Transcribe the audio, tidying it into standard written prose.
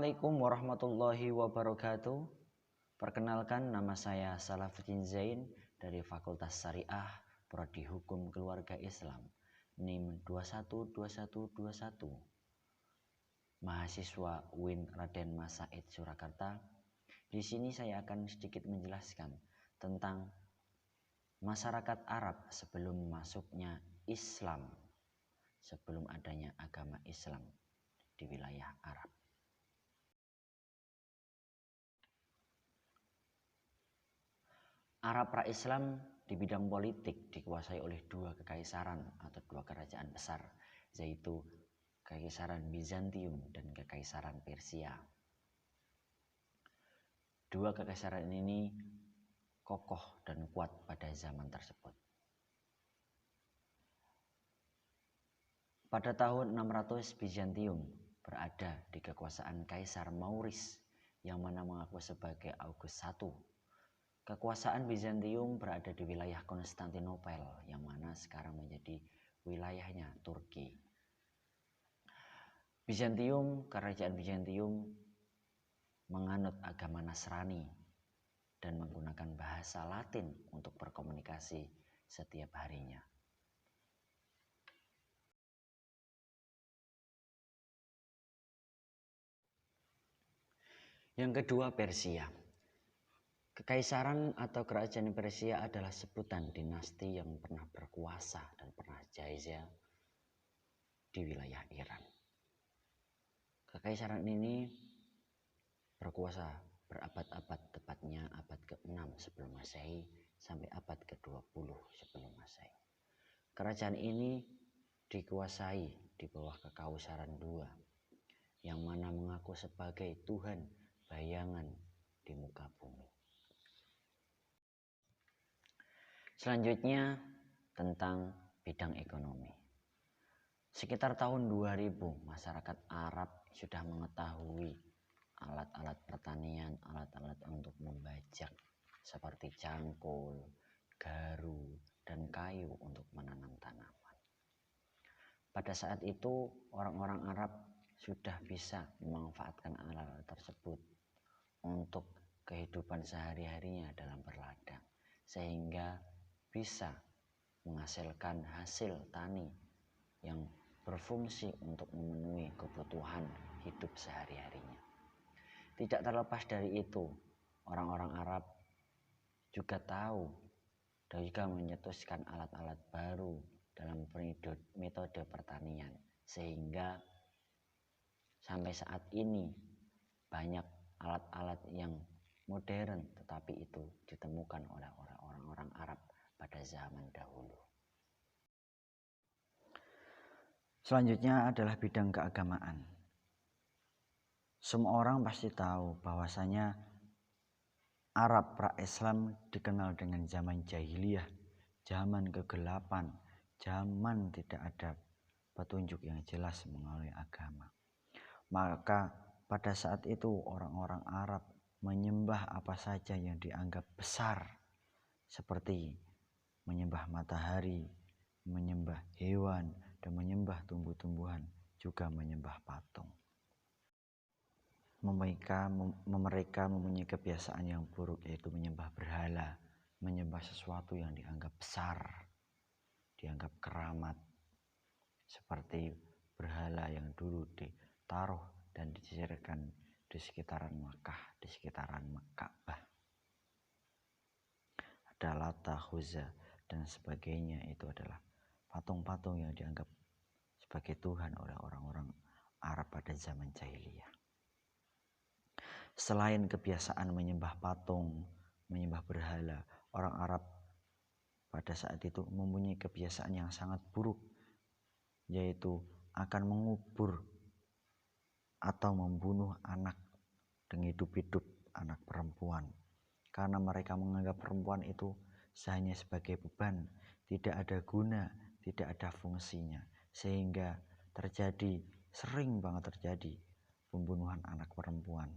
Assalamualaikum warahmatullahi wabarakatuh. Perkenalkan, nama saya Salafuddin Zain dari Fakultas Syariah Prodi Hukum Keluarga Islam, NIM 212121. Mahasiswa UIN Raden Mas Said Surakarta. Di sini saya akan sedikit menjelaskan tentang masyarakat Arab sebelum masuknya Islam, sebelum adanya agama Islam di wilayah Arab. Arab pra-Islam di bidang politik dikuasai oleh dua kekaisaran atau dua kerajaan besar, yaitu Kekaisaran Bizantium dan Kekaisaran Persia. Dua kekaisaran ini kokoh dan kuat pada zaman tersebut. Pada tahun 600 Bizantium berada di kekuasaan Kaisar Maurice yang mana mengaku sebagai August I. Kekuasaan Bizantium berada di wilayah Konstantinopel yang mana sekarang menjadi wilayahnya Turki. Kerajaan Bizantium menganut agama Nasrani dan menggunakan bahasa Latin untuk berkomunikasi setiap harinya. Yang kedua, Persia. Kekaisaran atau kerajaan Persia adalah sebutan dinasti yang pernah berkuasa dan pernah jaya di wilayah Iran. Kekaisaran ini berkuasa berabad-abad, tepatnya abad ke-6 sebelum Masehi sampai abad ke-20 sebelum Masehi. Kerajaan ini dikuasai di bawah Kekaisaran II yang mana mengaku sebagai Tuhan bayangan di muka bumi. Selanjutnya tentang bidang ekonomi. Sekitar tahun 2000 masyarakat Arab sudah mengetahui alat-alat pertanian, alat-alat untuk membajak seperti cangkul, garu, dan kayu untuk menanam tanaman. Pada saat itu orang-orang Arab sudah bisa memanfaatkan alat-alat tersebut untuk kehidupan sehari-harinya dalam berladang, sehingga bisa menghasilkan hasil tani yang berfungsi untuk memenuhi kebutuhan hidup sehari-harinya. Tidak terlepas dari itu, orang-orang Arab juga tahu dan juga menyetuskan alat-alat baru dalam metode pertanian, sehingga sampai saat ini banyak alat-alat yang modern tetapi itu ditemukan oleh orang-orang Arab pada zaman dahulu. Selanjutnya adalah bidang keagamaan. Semua orang pasti tahu bahwasanya Arab pra-Islam dikenal dengan zaman jahiliyah, zaman kegelapan, zaman tidak ada petunjuk yang jelas mengenai agama. Maka pada saat itu orang-orang Arab menyembah apa saja yang dianggap besar, seperti menyembah matahari, menyembah hewan, dan menyembah tumbuh-tumbuhan, juga menyembah patung. Mereka mempunyai kebiasaan yang buruk, yaitu menyembah berhala, menyembah sesuatu yang dianggap besar, dianggap keramat, seperti berhala yang dulu ditaruh dan dicirikan di sekitaran Makkah, di sekitaran Ka'bah. Ada Lata, Uzza, dan sebagainya. Itu adalah patung-patung yang dianggap sebagai Tuhan oleh orang-orang Arab pada zaman jahiliyah. Selain kebiasaan menyembah patung, menyembah berhala, orang Arab pada saat itu mempunyai kebiasaan yang sangat buruk, yaitu akan mengubur atau membunuh anak dengan hidup-hidup, anak perempuan. Karena mereka menganggap perempuan itu hanya sebagai beban, tidak ada guna, tidak ada fungsinya. Sehingga sering banget terjadi pembunuhan anak perempuan